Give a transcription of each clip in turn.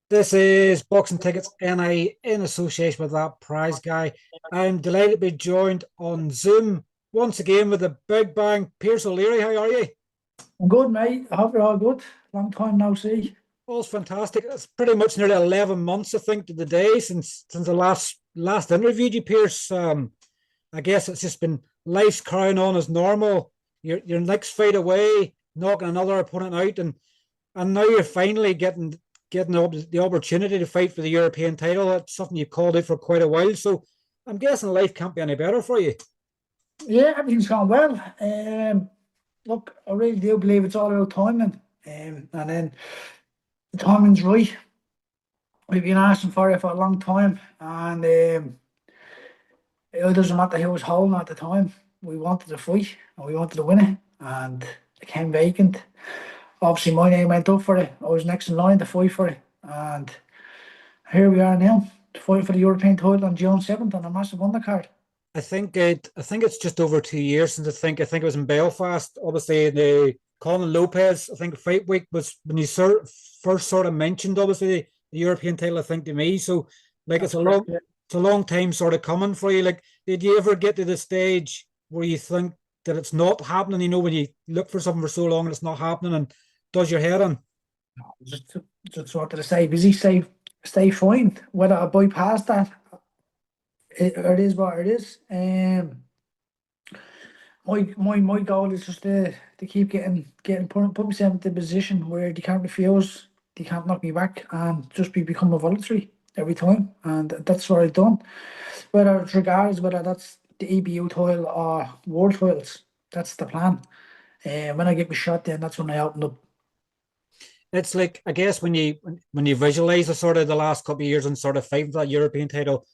This is Boxing Tickets NI in association with that prize guy. I'm delighted to be joined on Zoom once again with the Big Bang. Pierce O'Leary, how are you? I'm good, mate. I hope you're all good. Long time no see. All's fantastic. It's pretty much nearly 11 months, I think, to the day since the last interviewed you, Pierce. I guess it's just been life's carrying on as normal. Your next fight away, knocking another opponent out, and now you're finally getting the opportunity to fight for the European title. That's something you've called out for quite a while. So I'm guessing life can't be any better for you. Yeah, everything's gone well. Look, I really do believe it's all about timing. And then the timing's right. We've been asking for it for a long time, and it doesn't matter who was holding at the time. We wanted to fight and we wanted to win it, and it came vacant. Obviously, my name went up for it. I was next in line to fight for it, and here we are now to fight for the European title on June 7th on a massive undercard. I think it's just over 2 years since I think it was in Belfast. Obviously, the Colin Lopez, I think fight week was when you first sort of mentioned obviously the European title. I think to me, so like That's correct. Yeah. it's a long time sort of coming for you. Like, did you ever get to the stage where you think that it's not happening? You know, when you look for something for so long and it's not happening, and does your head in? Just, just wanted to stay busy, stay fine. Whether I bypass that, it is what it is. My goal is just to keep put myself into a position where they can't refuse, they can't knock me back, and just become a voluntary every time. And that's what I've done. Whether it's regardless whether that's the EBU title or world titles, that's the plan. When I get my shot, then that's when I open up. It's like, I guess when you visualize the sort of the last couple of years and sort of fighting for that European title,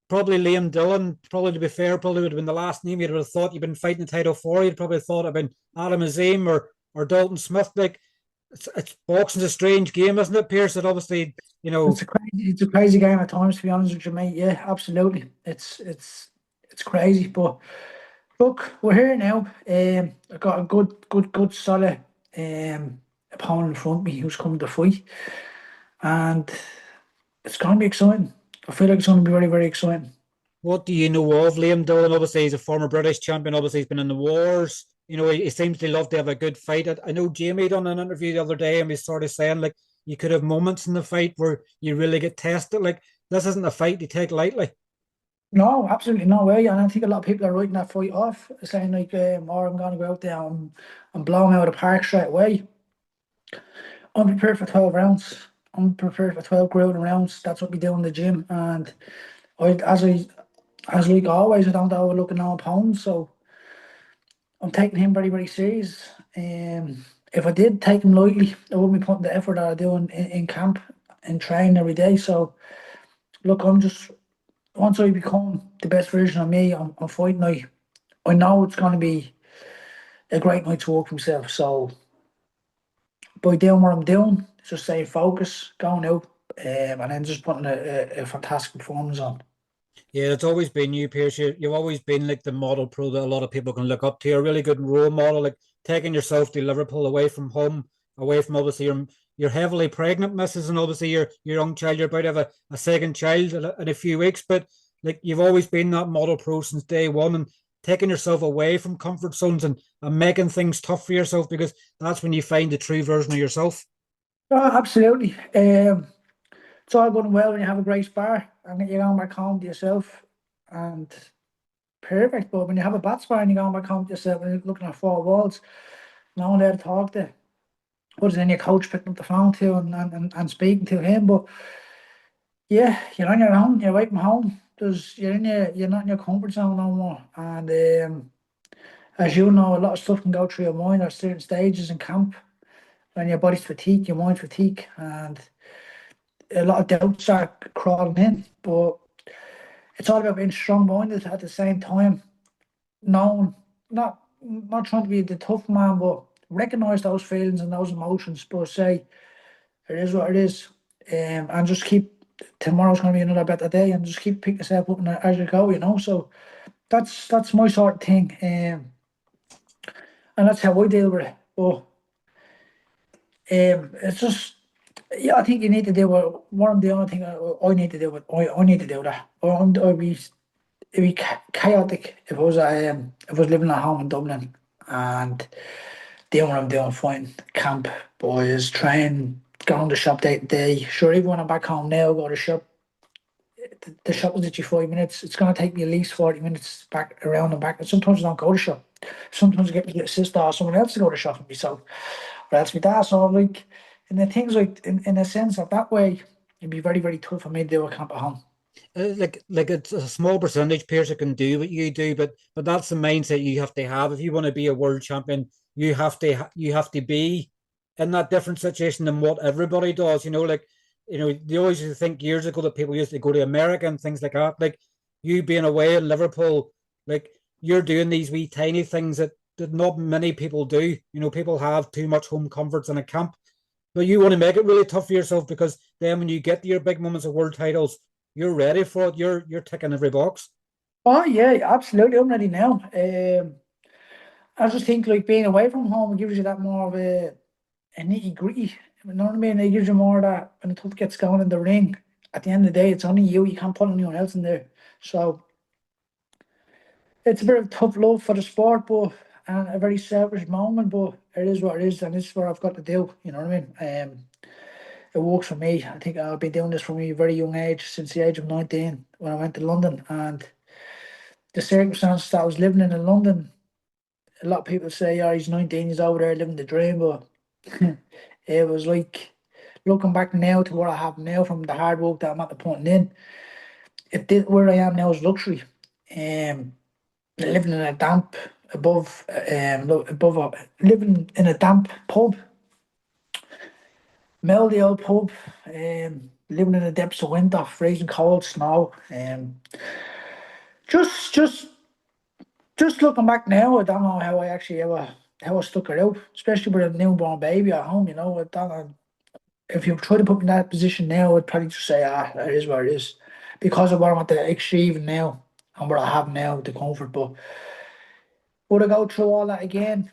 probably Liam Dillon, probably to be fair, probably would have been the last name you'd have thought you'd been fighting the title for. You'd probably thought it'd been Adam Azim or Dalton Smith. Like, it's boxing's a strange game, isn't it, Pierce? That obviously, you know, It's a crazy game at times, to be honest with you, mate. Yeah, absolutely. It's crazy, but look, we're here now. I got a good solid opponent in front of me who's coming to fight, and it's going to be exciting. I feel like it's going to be very, very exciting. what do you know of Liam Dillon? Obviously, he's a former British champion. Obviously, he's been in the wars. You know, he seems to love to have a good fight. I know Jamie done an interview the other day and he's sort of saying, like, you could have moments in the fight where you really get tested. Like, this isn't a fight you take lightly. No, absolutely no way. And I think a lot of people are writing that fight off, saying like, "Oh, I'm going to go out there and blow him out of the park straight away." I'm prepared for 12 rounds. I'm prepared for 12 grueling rounds. That's what we do in the gym. And I, as I, as like always, I don't overlook no opponent. So I'm taking him very, very serious. If I did take him lightly, I wouldn't be putting the effort that I do in camp and train every day. So look, I'm just once I become the best version of me, I'm fighting. I know it's going to be a great night to work myself. So by doing what I'm doing, just staying focused, going out, and then just putting a fantastic performance on. Yeah, it's always been you, Pierce. You've always been like the model pro that a lot of people can look up to. You're a really good role model, like taking yourself to Liverpool away from home, away from obviously your heavily pregnant missus and obviously your young child. You're about to have a second child in a few weeks, but like you've always been that model pro since day one and taking yourself away from comfort zones and making things tough for yourself because that's when you find the true version of yourself. Oh, absolutely. It's all going well when you have a great spar and you're going back home to yourself and perfect. But when you have a bad spar and you're going back home to yourself and you're looking at four walls, no one there to talk to, other than your coach picking up the phone to and speaking to him. But yeah, you're on your own. You're away from home. You're not in your comfort zone no more. And as you know, a lot of stuff can go through your mind at certain stages in camp when your body's fatigued, your mind fatigue, and a lot of doubts start crawling in. But it's all about being strong-minded at the same time, knowing not trying to be the tough man, but recognize those feelings and those emotions, but say it is what it is, and just keep. Tomorrow's going to be another better day, and just keep picking yourself up as you go. So that's my sort of thing, and that's how I deal with it. But it's just Yeah, I think you need to do what I'm doing. I think I need to do it. I need to do that. It'd be chaotic if I was living at home in Dublin and doing what I'm doing, fine, camp, boys, train, going to shop day to day. Sure, even when I'm back home now, go to shop. The shop is literally 5 minutes. It's going to take me at least 40 minutes back around and back. And sometimes I don't go to shop. Sometimes I get my sister or someone else to go to shop with me. So, or else my dad. So, like, and the things like, in a sense of that way, it'd be very, very tough for me to do a camp at home. Like it's a small percentage players that can do what you do, but that's the mindset you have to have if you want to be a world champion. You have to be in that different situation than what everybody does. They always used to think years ago that people used to go to America and things like that. Like you being away in Liverpool, like you're doing these wee tiny things that not many people do. People have too much home comforts in a camp, but you want to make it really tough for yourself because then when you get to your big moments of world titles, you're ready for it. You're ticking every box. Oh, yeah, absolutely. I'm ready now. I just think like being away from home gives you that more of a nitty gritty. You know what I mean? It gives you more of that when the tough gets going in the ring. At the end of the day, it's only you. You can't put anyone else in there. So it's a bit of tough love for the sport, but and a very selfish moment. But it is what it is, and it's what I've got to do. You know what I mean? It works for me. I think I've been doing this from a very young age, since the age of 19 when I went to London, and the circumstances that I was living in London. A lot of people say, "Oh, he's 19, he's over there living the dream," but it was like looking back now to what I have now from the hard work that I'm at the point in. It did where I am now is luxury. Um, living in a damp living in a damp pub, mouldy old pub. Living in the depths of winter, freezing cold, snow. Just just just looking back now, I don't know how I actually ever how I stuck it out, especially with a newborn baby at home. I don't know. If you try to put me in that position now, I'd probably just say, it is what it is. Because of what I'm at the achieving now and what I have now, the comfort. But would I go through all that again?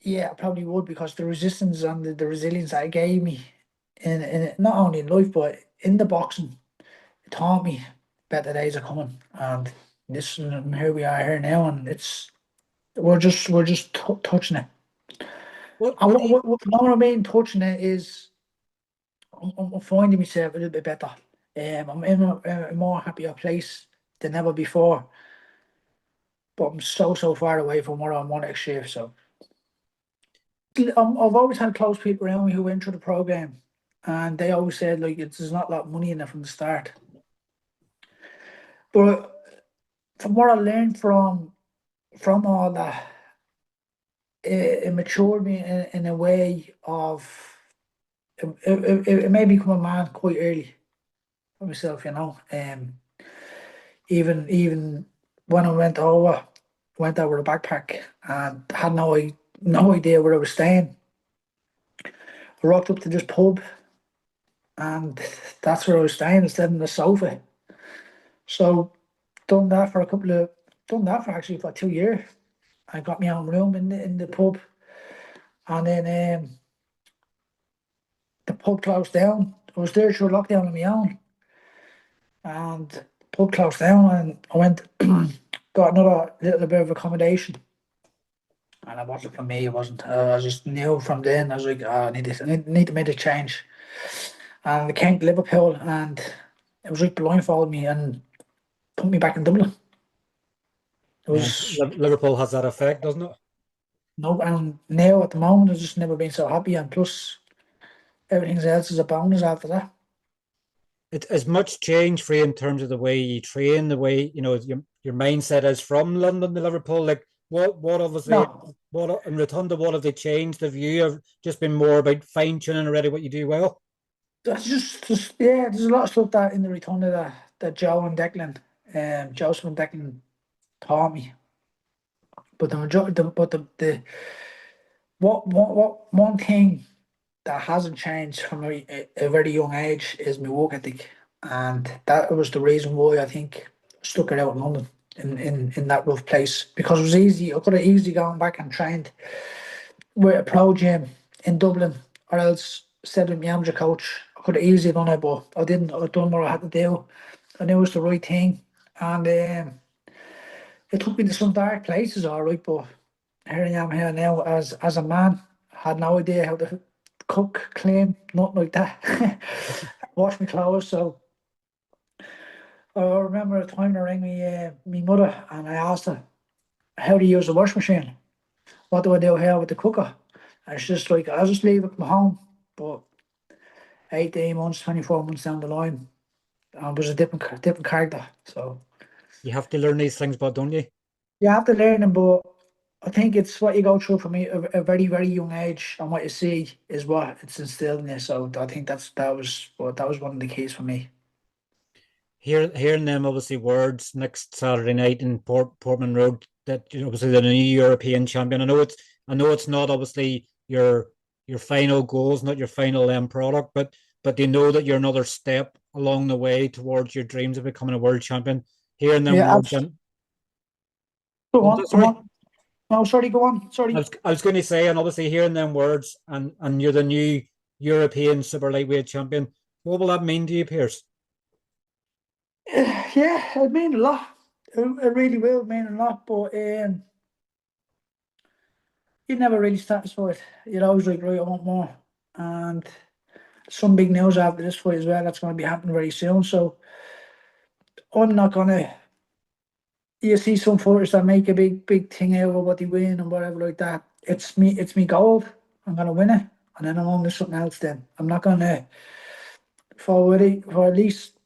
Yeah, I probably would, because the resistance and the resilience that it gave me in not only in life but in the boxing, it taught me better days are coming. And here we are here now, and we're just touching it. What And what do you what I mean touching it is I'm finding myself a little bit better. I'm in a more happier place than ever before, but I'm so far away from where I want to achieve. So I've always had close people around me who went through the program, and they always said like there's not a lot of money in it from the start. But from what I learned from all that, it matured me in a way of it made me become a man quite early for myself. Even when I went out with a backpack and had no idea where I was staying. I rocked up to this pub, and that's where I was staying instead of the sofa. So done that for done that for actually for 2 years. I got my own room in the pub, and then the pub closed down. I was there through lockdown on my own, and the pub closed down, and I went got another little bit of accommodation. And it wasn't for me. It wasn't. I just knew from then. I was like, I need this. I need to make a change. And I came to Liverpool, and it was like blindfolded me and put me back in Dublin. It Man, was Liverpool has that effect, doesn't it? no, and now at the moment, I've just never been so happy. And plus, everything else is a bonus after that. It as much change for you in terms of the way you train, the way your mindset is from London to Liverpool. Like what obviously No, what in Rotunda, what have they changed? Have you have just been more about fine tuning already what you do well? that's just yeah. There's a lot of stuff that in the Rotunda that Joe and Declan, Joseph and Declan taught me. But the majority, the what one thing that hasn't changed from a very young age is my work ethic, and that was the reason why I think I stuck it out in London in that rough place, because it was easy. I could have easily gone back and trained with a pro gym in Dublin, or else said with my amateur coach, I could have easily done it, but I didn't. I done what I had to do. I knew it was the right thing, and it took me to some dark places, all right. But here I am here now as a man. Had no idea how to cook, clean, nothing like that. Wash my clothes. So I remember a time I rang me mother and I asked her how to use the wash machine. What do I do here with the cooker? And she's just like, I'll just leave it from home. But 18 months, 24 months down the line, I was a different character. So You have to learn these things, but don't you? you have to learn them, but I think it's what you go through from a very, very young age, and what you see is what it's instilled in you. So I think that was one of the keys for me. Hearing them obviously words next Saturday night in Portman Road that obviously the new European champion. I know it's not obviously your final goals, not your final end product, but you know that you're another step along the way towards your dreams of becoming a world champion. Hearing them Yeah, words and go what was on, that, go sorry? on. No, sorry, go on. I Sorry. was I was going to say, and obviously hearing them words and you're the new European super lightweight champion. What will that mean to you, Pierce? Yeah, it mean a lot. It really will mean a lot, but you're never really satisfied. You're always like, right, I want more. And some big news after this fight as well. That's going to be happening very soon. So I'm not going to. You see some fighters that make a big thing out of what they win and whatever like that. It's me gold. I'm going to win it, and then I'm on to something else. Then I'm not going to for at least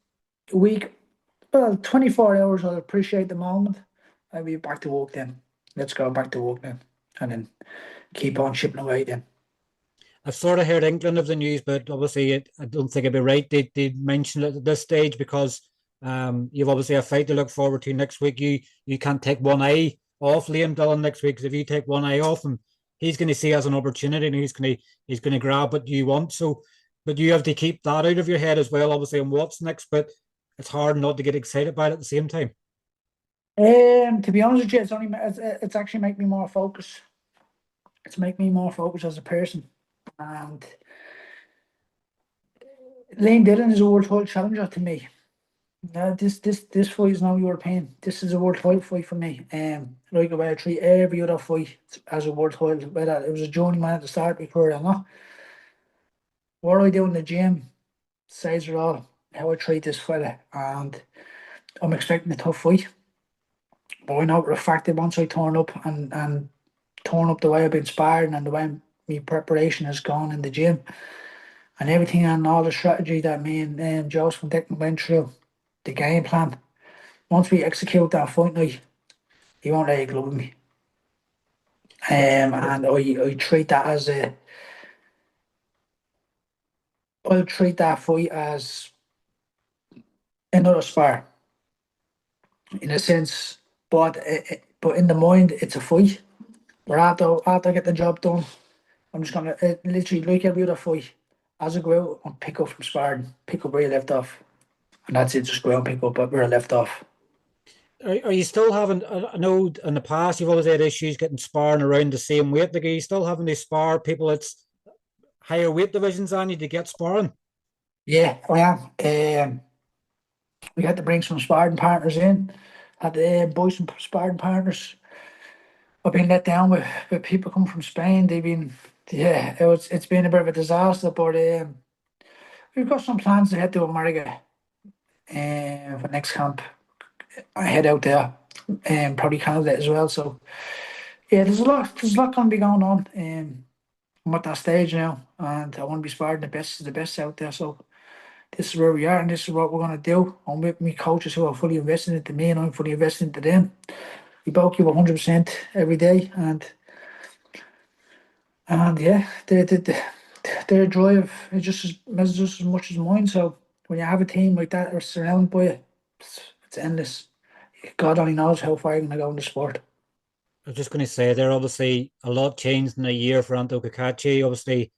a week. Well, 24 hours. I'll appreciate the moment. I'll be back to work then. Let's go back to work then, and then keep on chipping away then. I've sort of heard England of the news, but obviously I don't think it'd be right. They mention it at this stage because you've obviously a fight to look forward to next week. You can't take one eye off Liam Dillon next week because if you take one eye off him, he's going to see it as an opportunity and he's going to grab what you want. So, but you have to keep that out of your head as well, obviously, on what's next. But it's hard not to get excited about it at the same time. To be honest with you, it's actually make me more focused. It's make me more focused as a person. And Lane Dillon is a world title challenger to me. This fight is no European. This is a world title fight for me. Like the way I treat every other fight as a world title, whether it was a journeyman at the start before or not. What I do in the gym says it all. How I treat this fella, and I'm expecting a tough fight. But I know for a fact that once I turn up and turn up the way I've been sparring and the way my preparation has gone in the gym and everything and all the strategy that me and Josh from Declan went through, the game plan. Once we execute that fight night, he won't let you glove me. And I treat that as I'll treat that fight as another spar in a sense, but in the mind it's a fight. But after I get the job done, I'm just gonna literally like every other fight. As I go out and pick up from sparring, pick up where you left off, and that's it. Just go out and pick up where I left off. Are you still having? I know in the past you've always had issues getting sparring around the same weight. Like, are you still having to spar people that's higher weight divisions on you to get sparring? Yeah, I am. We had to bring some sparring partners in. Had to buy some sparring partners. I've been let down with people coming from Spain. They've been, yeah, it's been a bit of a disaster. But we've got some plans to head to America for next camp. I head out there and probably Canada as well. So yeah, there's a lot going to be going on. I'm at that stage now, and I want to be sparring the best out there. So this is where we are, and this is what we're going to do. I'm with me coaches who are fully invested into me, and I'm fully invested into them. We both give 100% every day, and yeah, their drive is just as much as mine. So when you have a team like that or surrounded by it, it's endless. God only knows how far you're going to go in the sport. I was just going to say there obviously a lot changed in a year for Anto Kakachi. Obviously,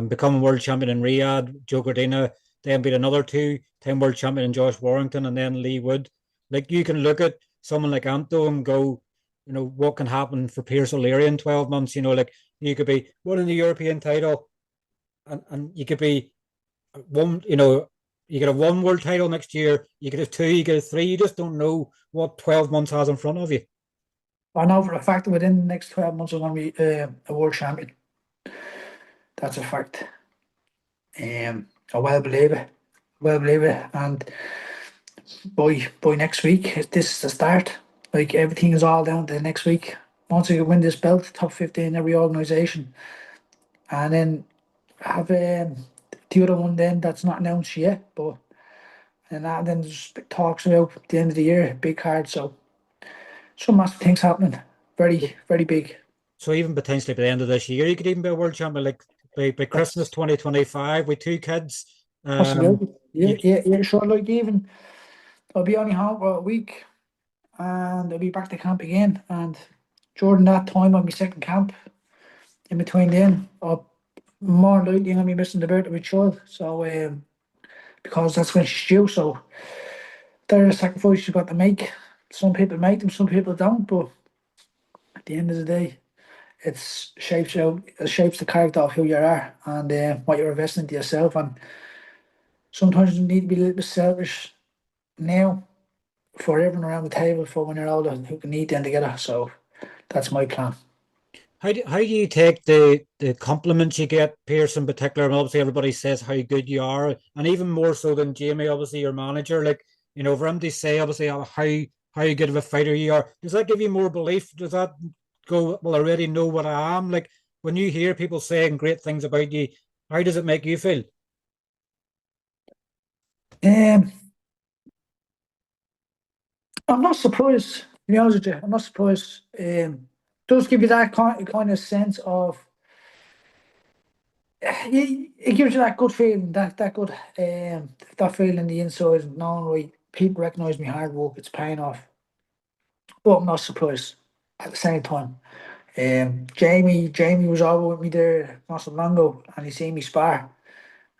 becoming world champion in Riyadh, Joe Gardena, then beat another 2-time world champion in Josh Warrington, and then Lee Wood. Like you can look at someone like Anto and go, what can happen for Pierce O'Leary in 12 months? Like you could be winning the European title, and you could be one, you know, you could have one world title next year, you could have two, you could have three. You just don't know what 12 months has in front of you. I know for a fact that within the next 12 months I'm going to be a world champion. That's a fact. I well believe it. Well believe it. And by next week, this is the start. Like everything is all down to next week. Once I win this belt, top 15 in every organisation, and then have the other one then that's not announced yet, but and that then there's talks about the end of the year, big card. So some massive things happening. Very, very big. So even potentially by the end of this year, you could even be a world champion, like by Christmas That's 2025 with two kids. possibility. You, Yeah, sure. Like even I'll be only home for a week and I'll be back to camp again. And during that time on my second camp, in between then, I'll more likely gonna be missing the birth of a child. So because that's when she's due. So there are a sacrifice you got to make. Some people make them, some people don't, but at the end of the day, it shapes the character of who you are and what you're investing into yourself. And sometimes you need to be a little bit selfish now for everyone around the table for when you're older who can eat then together. So that's my plan. how do you take the compliments you get, Pierce in particular? And obviously, everybody says how good you are, and even more so than Jamie, obviously your manager. Like, you know, for him to say obviously how good of a fighter you are, does that give you more belief? Does that go, well, I already know what I am? Like when you hear people saying great things about you, how does it make you feel? Um, I'm not surprised, to be honest with you. I'm not surprised. Does give you that kind of sense of it gives you that good feeling, that good that feeling in the inside, knowing right, people recognise my hard work, it's paying off. But I'm not surprised at the same time. Jamie was over with me there not so long ago, and he seen me spar,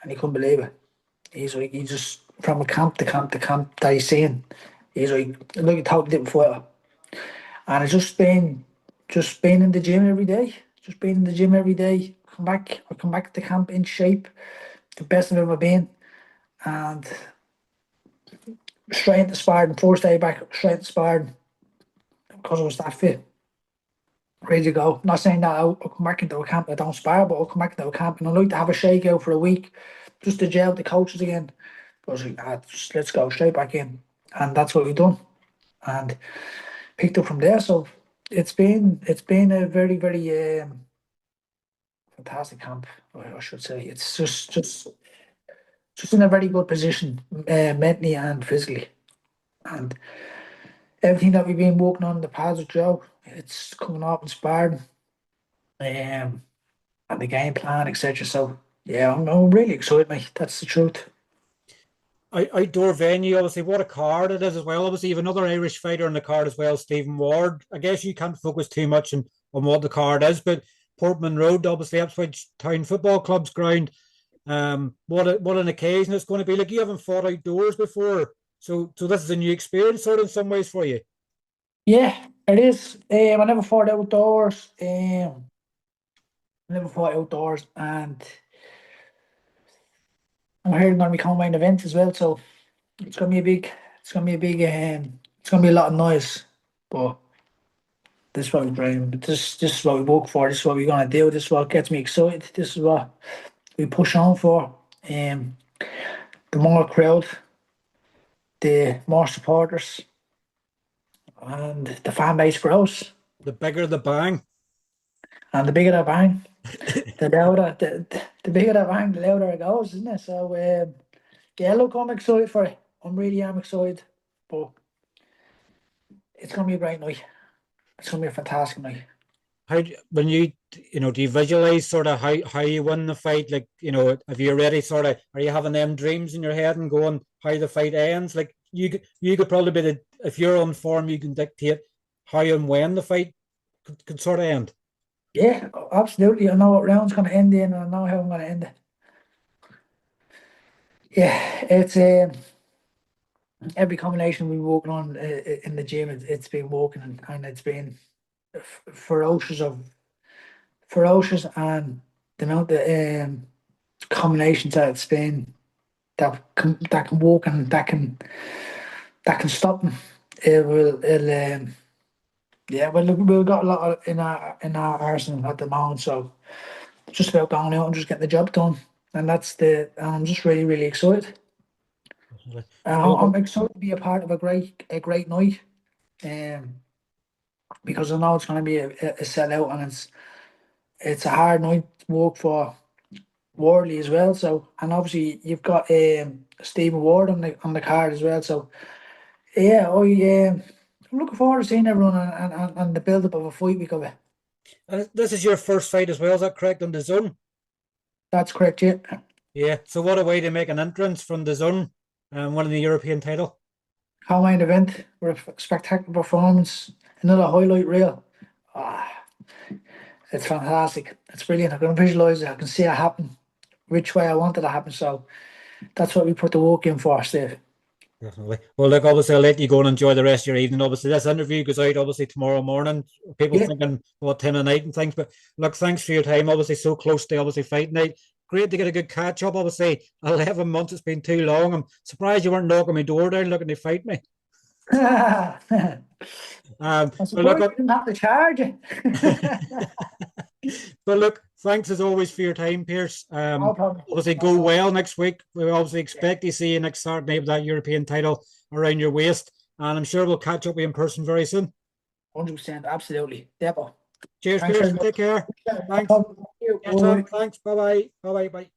and he couldn't believe it. He's like, he just from a camp to camp to camp that he's seen. He's like a totally different fighter, and it's just been in the gym every day, just being in the gym every day. I come back to camp in shape, the best I've ever been, and straight into sparring. First day back, straight into sparring because I was that fit, ready to go. Not saying that I'll come back into a camp and I don't spar, but I'll come back into a camp and I like to have a shake out for a week just to gel with the coaches again. But I was like, just let's go straight back in, and that's what we've done, and picked up from there. So it's been a very very fantastic camp. I should say it's just in a very good position, mentally and physically, and everything that we've been working on in the past with Joe, it's coming up and sparring, and the game plan, etc. So yeah, I'm really excited, mate. That's the truth. Outdoor venue, obviously, what a card it is as well. Obviously, you have another Irish fighter in the card as well, Stephen Ward. I guess you can't focus too much on what the card is, but Portman Road, obviously, Ipswich Town Football Club's ground. What an occasion it's going to be. Like you haven't fought outdoors before, so this is a new experience, sort of in some ways for you. Yeah, it is. I never fought outdoors. I never fought outdoors, and I'm hearing going to become main event as well. So it's gonna be a big. It's gonna be a big. It's gonna be a lot of noise, but this is what we dream. This is what we work for. This is what we're gonna do. This is what gets me excited. This is what we push on for. Um, the more crowd, the more supporters, and the fan base grows. The bigger the bang. And the bigger the bang, the bigger the bang, the louder it goes, isn't it? So yeah, look, I'm excited for it. I'm really am excited, but it's gonna be a great night. It's gonna be a fantastic night. When do you visualize sort of how you win the fight? Like, have you already sort of, are you having them dreams in your head and going how the fight ends? Like you could probably be if you're on form, you can dictate how and when the fight could sort of end. Yeah, absolutely. I know what round's gonna end in, and I know how I'm gonna end it. Yeah, it's every combination we working on in the gym. It's been working, and it's been ferocious, and the amount of combinations out of Spain that can walk and that can stop them. Yeah, well, look, we've got a lot in our arsenal at the moment, so it's just about going out and just getting the job done, and I'm just really really excited. I'm excited to be a part of a great night, um, because I know it's going to be a sellout, and it's a hard night to work for Wardley as well. So, and obviously you've got Stephen Ward on the card as well. So yeah, I'm looking forward to seeing everyone and the build up of a fight week of it. This is your first fight as well, is that correct, on DAZN? That's correct, yeah. Yeah. So what a way to make an entrance from DAZN, winning the European title. Co-main event with a spectacular performance, another highlight reel. Ah, it's fantastic. It's brilliant. I can visualize it. I can see it happen which way I wanted it to happen. So that's what we put the work in for, Steve. Definitely. Well, look, obviously, I'll let you go and enjoy the rest of your evening. Obviously, this interview goes out obviously tomorrow morning. People Yeah. thinking what 10 at night and things, but look, thanks for your time. Obviously, so close to obviously fight night. Great to get a good catch up. Obviously, 11 months. It's been too long. I'm surprised you weren't knocking my door down looking to fight me. I'm But surprised look, we didn't have to charge it. but look, thanks as always for your time, Pierce. No problem. Obviously, No go problem. well next week. We obviously expect to see you next Saturday with that European title around your waist, and I'm sure we'll catch up with you in person very soon. 100%, absolutely. Depot. Cheers, Thanks Pierce. very much. Take care. No Thanks. problem. Thank you. Yes, Tom. Thanks. Bye bye. Bye bye. Bye.